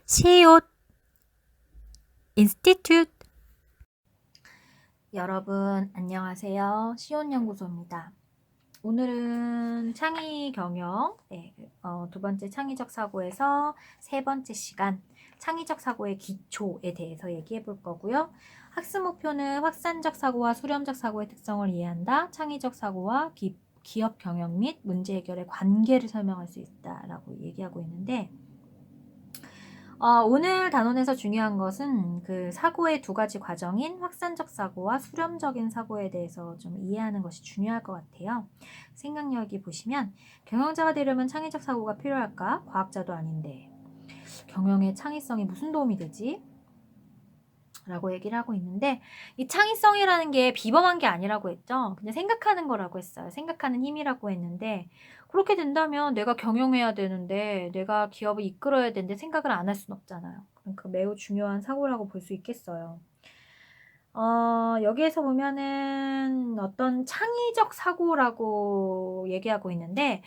시옷 인스티튜트. 여러분 안녕하세요. 시온연구소입니다. 오늘은 창의 경영 두 번째 창의적 사고에서 세 번째 시간 창의적 사고의 기초에 대해서 얘기해 볼 거고요. 학습 목표는 확산적 사고와 수렴적 사고의 특성을 이해한다. 창의적 사고와 기업 경영 및 문제 해결의 관계를 설명할 수 있다라고 얘기하고 있는데, 오늘 단원에서 중요한 것은 그 사고의 두 가지 과정인 확산적 사고와 수렴적인 사고에 대해서 좀 이해하는 것이 중요할 것 같아요. 생각력이 보시면 경영자가 되려면 창의적 사고가 필요할까? 과학자도 아닌데 경영의 창의성이 무슨 도움이 되지? 라고 얘기를 하고 있는데, 이 창의성이라는 게 비범한 게 아니라고 했죠. 그냥 생각하는 거라고 했어요. 생각하는 힘이라고 했는데, 그렇게 된다면 내가 경영해야 되는데, 내가 기업을 이끌어야 되는데 생각을 안 할 수는 없잖아요. 그러니까 매우 중요한 사고라고 볼 수 있겠어요. 여기에서 보면은 어떤 창의적 사고라고 얘기하고 있는데,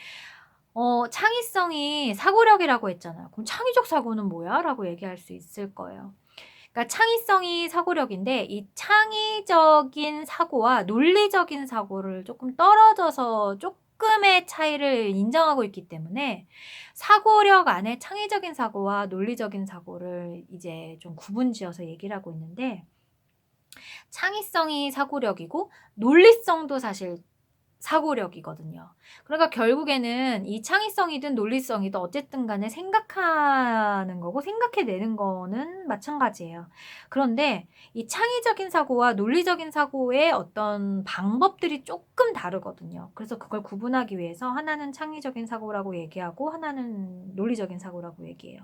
창의성이 사고력이라고 했잖아요. 그럼 창의적 사고는 뭐야? 라고 얘기할 수 있을 거예요. 그러니까 창의성이 사고력인데, 이 창의적인 사고와 논리적인 사고를 조금 떨어져서 조금의 차이를 인정하고 있기 때문에 사고력 안에 창의적인 사고와 논리적인 사고를 이제 좀 구분지어서 얘기를 하고 있는데, 창의성이 사고력이고 논리성도 사실 사고력이거든요. 그러니까 결국에는 이 창의성이든 논리성이든 어쨌든 간에 생각하는 거고 생각해내는 거는 마찬가지예요. 그런데 이 창의적인 사고와 논리적인 사고의 어떤 방법들이 조금 다르거든요. 그래서 그걸 구분하기 위해서 하나는 창의적인 사고라고 얘기하고 하나는 논리적인 사고라고 얘기해요.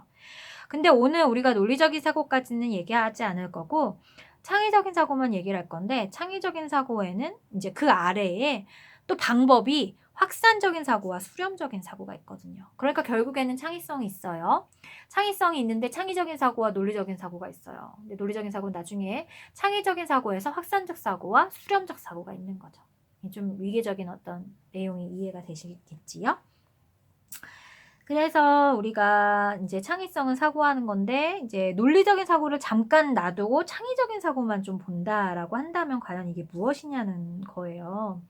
근데 오늘 우리가 논리적인 사고까지는 얘기하지 않을 거고 창의적인 사고만 얘기를 할 건데, 창의적인 사고에는 이제 그 아래에 또 방법이 확산적인 사고와 수렴적인 사고가 있거든요. 그러니까 결국에는 창의성이 있어요. 창의성이 있는데 창의적인 사고와 논리적인 사고가 있어요. 근데 논리적인 사고는 나중에 창의적인 사고에서 확산적 사고와 수렴적 사고가 있는 거죠. 좀 위계적인 어떤 내용이 이해가 되시겠지요? 그래서 우리가 이제 창의성은 사고하는 건데, 이제 논리적인 사고를 잠깐 놔두고 창의적인 사고만 좀 본다라고 한다면 과연 이게 무엇이냐는 거예요.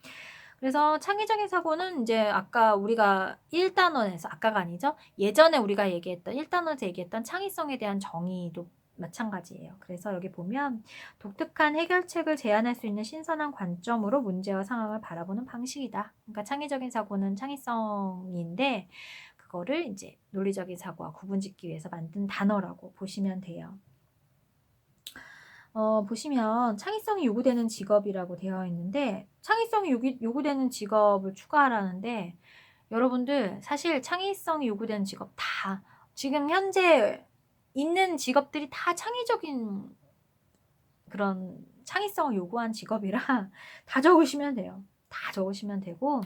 그래서 창의적인 사고는 이제 아까 우리가 1단원에서, 아까가 아니죠? 예전에 우리가 얘기했던 1단원에서 얘기했던 창의성에 대한 정의도 마찬가지예요. 그래서 여기 보면 독특한 해결책을 제안할 수 있는 신선한 관점으로 문제와 상황을 바라보는 방식이다. 그러니까 창의적인 사고는 창의성인데 그거를 이제 논리적인 사고와 구분짓기 위해서 만든 단어라고 보시면 돼요. 보시면 창의성이 요구되는 직업이라고 되어 있는데, 창의성이 요구되는 직업을 추가하라는데, 여러분들 사실 창의성이 요구되는 직업 다 지금 현재 있는 직업들이 다 창의적인 그런 창의성을 요구한 직업이라 다 적으시면 돼요. 다 적으시면 되고,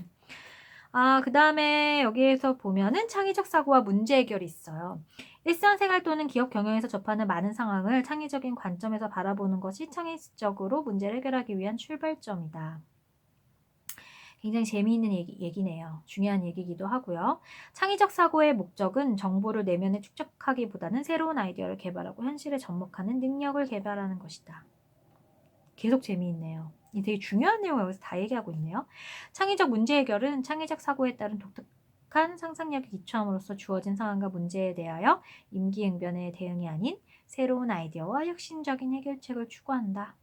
그 다음에 여기에서 보면은 창의적 사고와 문제 해결이 있어요. 일상생활 또는 기업 경영에서 접하는 많은 상황을 창의적인 관점에서 바라보는 것이 창의적으로 문제를 해결하기 위한 출발점이다. 굉장히 재미있는 얘기네요. 중요한 얘기기도 하고요. 창의적 사고의 목적은 정보를 내면에 축적하기보다는 새로운 아이디어를 개발하고 현실에 접목하는 능력을 개발하는 것이다. 계속 재미있네요. 되게 중요한 내용을 여기서 다 얘기하고 있네요. 창의적 문제 해결은 창의적 사고에 따른 독특한 상상력이 기초함으로써 주어진 상황과 문제에 대하여 임기응변의 대응이 아닌 새로운 아이디어와 혁신적인 해결책을 추구한다.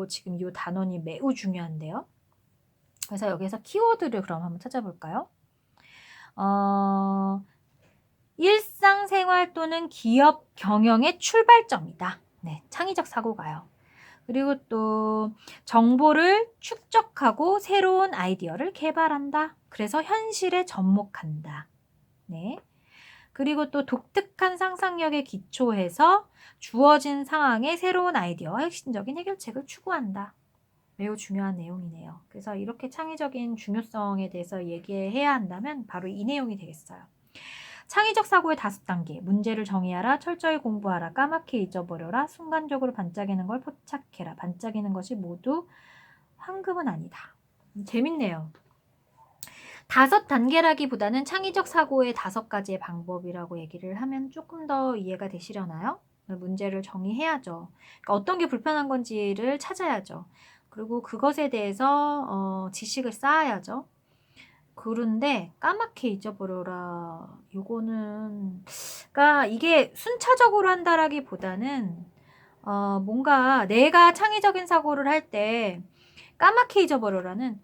지금 요 단원이 매우 중요한데요. 그래서 여기서 키워드를 그럼 한번 찾아볼까요? 일상생활 또는 기업 경영의 출발점이다. 네, 창의적 사고가요. 그리고 또 정보를 축적하고 새로운 아이디어를 개발한다. 그래서 현실에 접목한다. 네. 그리고 또 독특한 상상력에 기초해서 주어진 상황에 새로운 아이디어와 혁신적인 해결책을 추구한다. 매우 중요한 내용이네요. 그래서 이렇게 창의적인 중요성에 대해서 얘기해야 한다면 바로 이 내용이 되겠어요. 창의적 사고의 5단계. 문제를 정의하라. 철저히 공부하라. 까맣게 잊어버려라. 순간적으로 반짝이는 걸 포착해라. 반짝이는 것이 모두 황금은 아니다. 재밌네요. 5단계라기보다는 창의적 사고의 5가지의 방법이라고 얘기를 하면 조금 더 이해가 되시려나요? 문제를 정의해야죠. 그러니까 어떤 게 불편한 건지를 찾아야죠. 그리고 그것에 대해서 지식을 쌓아야죠. 그런데 까맣게 잊어버려라. 요거는 그러니까 이게 순차적으로 한다라기보다는 뭔가 내가 창의적인 사고를 할 때 까맣게 잊어버려라는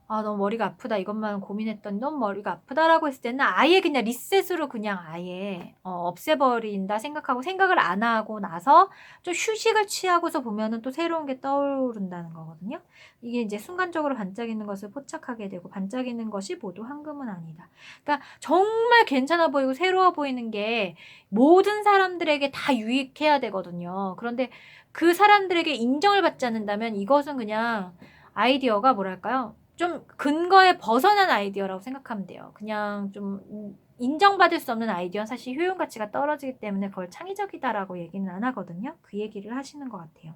너무 머리가 아프다. 이것만 고민했더니 너무 머리가 아프다라고 했을 때는 아예 그냥 리셋으로 그냥 아예 없애버린다 생각하고 생각을 안 하고 나서 좀 휴식을 취하고서 보면은 또 새로운 게 떠오른다는 거거든요. 이게 이제 순간적으로 반짝이는 것을 포착하게 되고 반짝이는 것이 모두 황금은 아니다. 그러니까 정말 괜찮아 보이고 새로워 보이는 게 모든 사람들에게 다 유익해야 되거든요. 그런데 그 사람들에게 인정을 받지 않는다면 이것은 그냥 아이디어가 뭐랄까요? 좀 근거에 벗어난 아이디어라고 생각하면 돼요. 그냥 좀 인정받을 수 없는 아이디어는 사실 효용 가치가 떨어지기 때문에 그걸 창의적이다라고 얘기는 안 하거든요. 그 얘기를 하시는 것 같아요.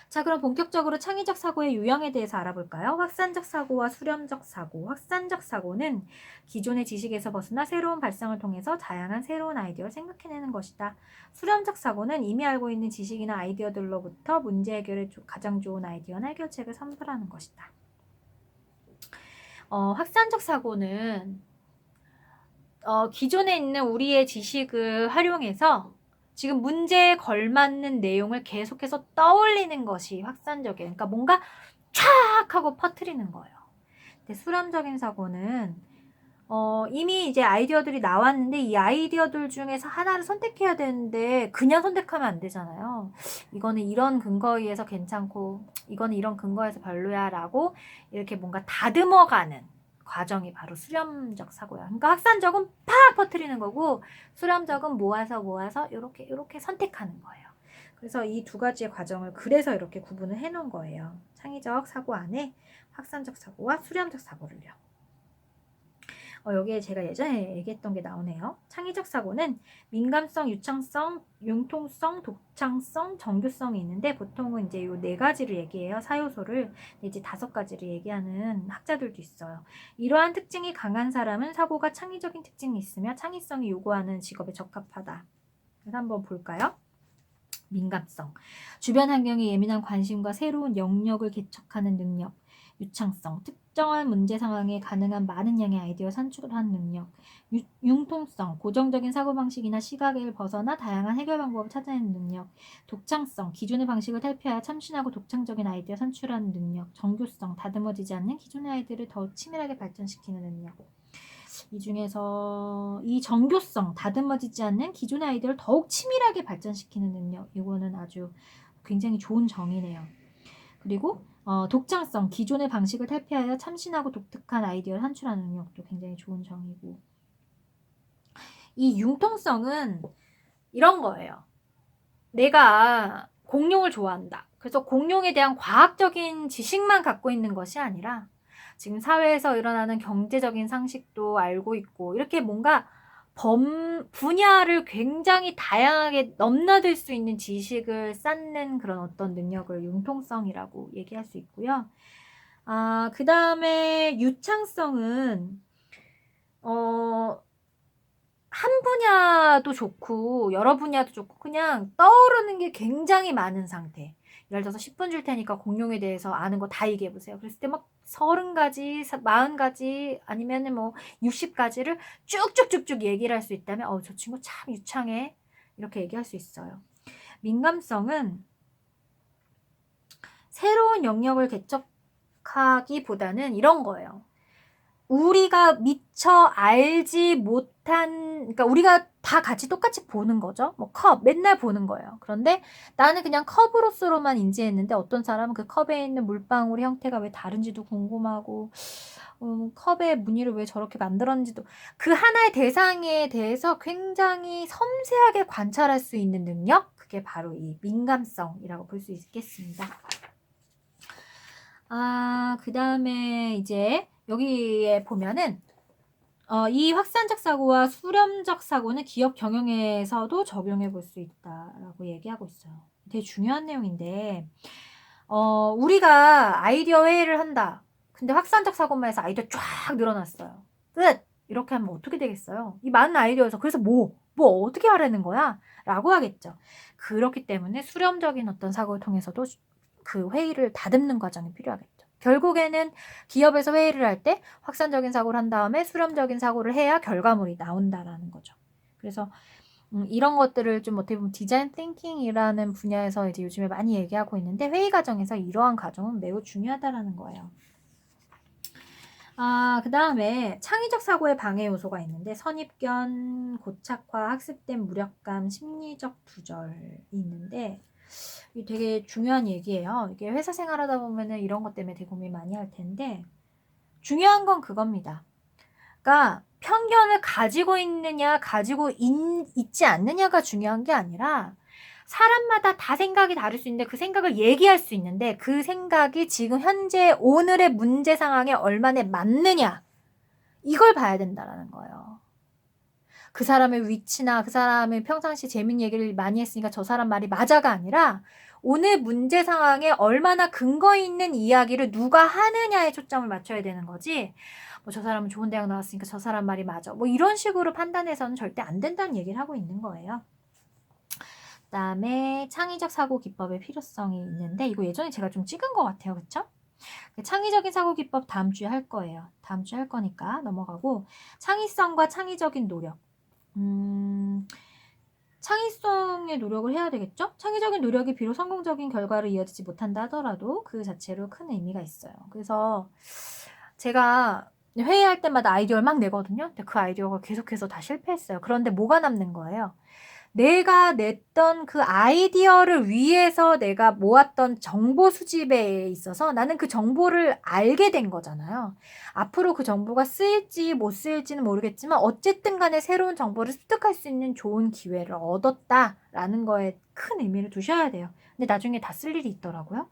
자, 그럼 본격적으로 창의적 사고의 유형에 대해서 알아볼까요? 확산적 사고와 수렴적 사고. 확산적 사고는 기존의 지식에서 벗어나 새로운 발상을 통해서 다양한 새로운 아이디어를 생각해내는 것이다. 수렴적 사고는 이미 알고 있는 지식이나 아이디어들로부터 문제 해결에 가장 좋은 아이디어나 해결책을 선별하는 것이다. 확산적 사고는 기존에 있는 우리의 지식을 활용해서 지금 문제에 걸맞는 내용을 계속해서 떠올리는 것이 확산적이에요. 그러니까 뭔가 촥 하고 퍼뜨리는 거예요. 근데 수렴적인 사고는 이미 이제 아이디어들이 나왔는데 이 아이디어들 중에서 하나를 선택해야 되는데 그냥 선택하면 안 되잖아요. 이거는 이런 근거에 의해서 괜찮고 이거는 이런 근거에서 별로야 라고 이렇게 뭔가 다듬어가는 과정이 바로 수렴적 사고야. 그러니까 확산적은 팍 퍼뜨리는 거고 수렴적은 모아서 이렇게 선택하는 거예요. 그래서 이 두 가지의 과정을 그래서 이렇게 구분을 해 놓은 거예요. 창의적 사고 안에 확산적 사고와 수렴적 사고를요. 여기에 제가 예전에 얘기했던 게 나오네요. 창의적 사고는 민감성, 유창성, 융통성, 독창성, 정교성이 있는데 보통은 이제 이 4가지를 얘기해요. 사요소를. 이제 5가지를 얘기하는 학자들도 있어요. 이러한 특징이 강한 사람은 사고가 창의적인 특징이 있으며 창의성이 요구하는 직업에 적합하다. 그래서 한번 볼까요? 민감성. 주변 환경에 예민한 관심과 새로운 영역을 개척하는 능력. 유창성. 특정한 문제 상황에 가능한 많은 양의 아이디어 산출하는 능력. 융통성. 고정적인 사고방식이나 시각을 벗어나 다양한 해결 방법을 찾아내는 능력. 독창성. 기존의 방식을 탈피하여 참신하고 독창적인 아이디어 산출하는 능력. 정교성. 다듬어지지 않는 기존의 아이디어를 더 치밀하게 발전시키는 능력. 이 중에서 이 정교성, 다듬어지지 않는 기존의 아이디어를 더욱 치밀하게 발전시키는 능력, 이거는 아주 굉장히 좋은 정의네요. 그리고 독창성, 기존의 방식을 탈피하여 참신하고 독특한 아이디어를 산출하는 능력도 굉장히 좋은 정의고, 이 융통성은 이런 거예요. 내가 공룡을 좋아한다. 그래서 공룡에 대한 과학적인 지식만 갖고 있는 것이 아니라 지금 사회에서 일어나는 경제적인 상식도 알고 있고 이렇게 뭔가 분야를 굉장히 다양하게 넘나들 수 있는 지식을 쌓는 그런 어떤 능력을 융통성이라고 얘기할 수 있고요. 그 다음에 유창성은 한 분야도 좋고 여러 분야도 좋고 그냥 떠오르는 게 굉장히 많은 상태. 예를 들어서 10분 줄 테니까 공룡에 대해서 아는 거 다 얘기해 보세요. 그랬을 때 막 30가지, 40가지 아니면은 뭐 60가지를 쭉쭉쭉쭉 얘기를 할 수 있다면 저 친구 참 유창해. 이렇게 얘기할 수 있어요. 민감성은 새로운 영역을 개척하기보다는 이런 거예요. 우리가 미처 알지 못한, 그러니까 우리가 다 같이 똑같이 보는 거죠. 뭐 컵, 맨날 보는 거예요. 그런데 나는 그냥 컵으로서로만 인지했는데 어떤 사람은 그 컵에 있는 물방울 형태가 왜 다른지도 궁금하고, 컵의 무늬를 왜 저렇게 만들었는지도 그 하나의 대상에 대해서 굉장히 섬세하게 관찰할 수 있는 능력? 그게 바로 이 민감성이라고 볼 수 있겠습니다. 그 다음에 이제 여기에 보면은 이 확산적 사고와 수렴적 사고는 기업 경영에서도 적용해 볼 수 있다라고 얘기하고 있어요. 되게 중요한 내용인데 우리가 아이디어 회의를 한다. 근데 확산적 사고만 해서 아이디어 쫙 늘어났어요. 끝! 이렇게 하면 어떻게 되겠어요? 이 많은 아이디어에서 그래서 뭐 어떻게 하라는 거야? 라고 하겠죠. 그렇기 때문에 수렴적인 어떤 사고를 통해서도 그 회의를 다듬는 과정이 필요하겠죠. 결국에는 기업에서 회의를 할 때 확산적인 사고를 한 다음에 수렴적인 사고를 해야 결과물이 나온다라는 거죠. 그래서 이런 것들을 좀 어떻게 보면 디자인 띵킹이라는 분야에서 이제 요즘에 많이 얘기하고 있는데 회의 과정에서 이러한 과정은 매우 중요하다라는 거예요. 그 다음에 창의적 사고의 방해 요소가 있는데 선입견, 고착화, 학습된 무력감, 심리적 두절이 있는데 이게 되게 중요한 얘기예요. 이게 회사 생활하다 보면은 이런 것 때문에 되게 고민 많이 할 텐데 중요한 건 그겁니다. 그러니까 편견을 가지고 있느냐 가지고 있지 않느냐가 중요한 게 아니라 사람마다 다 생각이 다를 수 있는데 그 생각을 얘기할 수 있는데 그 생각이 지금 현재 오늘의 문제 상황에 얼마나 맞느냐 이걸 봐야 된다는 거예요. 그 사람의 위치나 그 사람의 평상시 재밌는 얘기를 많이 했으니까 저 사람 말이 맞아가 아니라 오늘 문제 상황에 얼마나 근거 있는 이야기를 누가 하느냐에 초점을 맞춰야 되는 거지. 뭐 저 사람은 좋은 대학 나왔으니까 저 사람 말이 맞아. 뭐 이런 식으로 판단해서는 절대 안 된다는 얘기를 하고 있는 거예요. 그다음에 창의적 사고 기법의 필요성이 있는데 이거 예전에 제가 좀 찍은 것 같아요. 그쵸? 창의적인 사고 기법 다음 주에 할 거예요. 다음 주에 할 거니까 넘어가고 창의성과 창의적인 노력. 창의성의 노력을 해야 되겠죠? 창의적인 노력이 비록 성공적인 결과로 이어지지 못한다 하더라도 그 자체로 큰 의미가 있어요. 그래서 제가 회의할 때마다 아이디어를 막 내거든요. 근데 그 아이디어가 계속해서 다 실패했어요. 그런데 뭐가 남는 거예요? 내가 냈던 그 아이디어를 위해서 내가 모았던 정보 수집에 있어서 나는 그 정보를 알게 된 거잖아요. 앞으로 그 정보가 쓰일지 못 쓰일지는 모르겠지만 어쨌든 간에 새로운 정보를 습득할 수 있는 좋은 기회를 얻었다라는 거에 큰 의미를 두셔야 돼요. 근데 나중에 다 쓸 일이 있더라고요.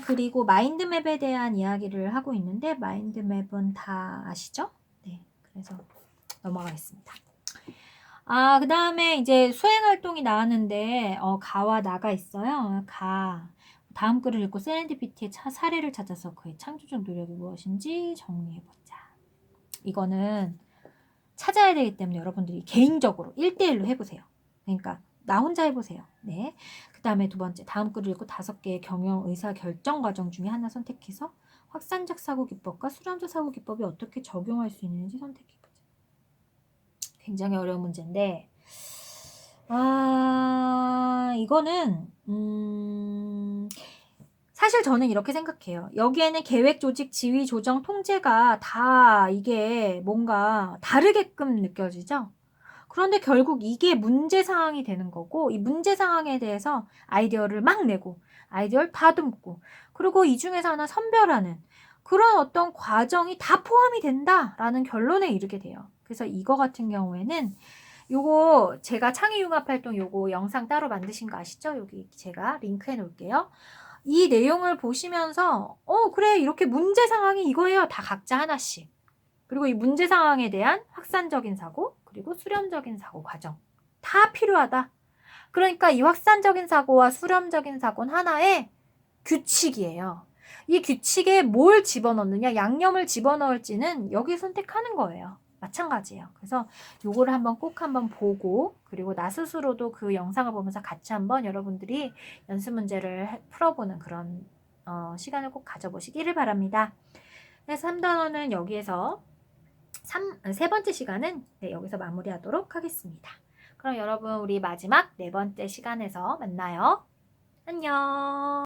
그리고 마인드맵에 대한 이야기를 하고 있는데 마인드맵은 다 아시죠? 네, 그래서 넘어가겠습니다. 그 다음에 이제 수행활동이 나왔는데, 가와 나가 있어요. 가. 다음 글을 읽고 세렌디피티의 사례를 찾아서 그의 창조적 노력이 무엇인지 정리해보자. 이거는 찾아야 되기 때문에 여러분들이 개인적으로 1대1로 해보세요. 그러니까 나 혼자 해보세요. 네. 그 다음에 두 번째, 다음 글을 읽고 5개의 경영, 의사, 결정 과정 중에 하나 선택해서 확산적 사고 기법과 수렴적 사고 기법이 어떻게 적용할 수 있는지 선택해보자. 굉장히 어려운 문제인데 이거는 사실 저는 이렇게 생각해요. 여기에는 계획, 조직, 지휘, 조정, 통제가 다 이게 뭔가 다르게끔 느껴지죠? 그런데 결국 이게 문제 상황이 되는 거고 이 문제 상황에 대해서 아이디어를 막 내고 아이디어를 다듬고 그리고 이 중에서 하나 선별하는 그런 어떤 과정이 다 포함이 된다라는 결론에 이르게 돼요. 그래서 이거 같은 경우에는 요거 제가 창의융합활동 요거 영상 따로 만드신 거 아시죠? 여기 제가 링크해 놓을게요. 이 내용을 보시면서 그래 이렇게 문제 상황이 이거예요. 다 각자 하나씩. 그리고 이 문제 상황에 대한 확산적인 사고 그리고 수렴적인 사고 과정 다 필요하다. 그러니까 이 확산적인 사고와 수렴적인 사고는 하나의 규칙이에요. 이 규칙에 뭘 집어넣느냐 양념을 집어넣을지는 여기 선택하는 거예요. 마찬가지예요. 그래서 요거를 꼭 한번 보고 그리고 나 스스로도 그 영상을 보면서 같이 한번 여러분들이 연습 문제를 풀어보는 그런 시간을 꼭 가져보시기를 바랍니다. 그래서 3단원은 여기에서 세 번째 시간은 여기서 마무리하도록 하겠습니다. 그럼 여러분 우리 마지막 4번째 시간에서 만나요. 안녕.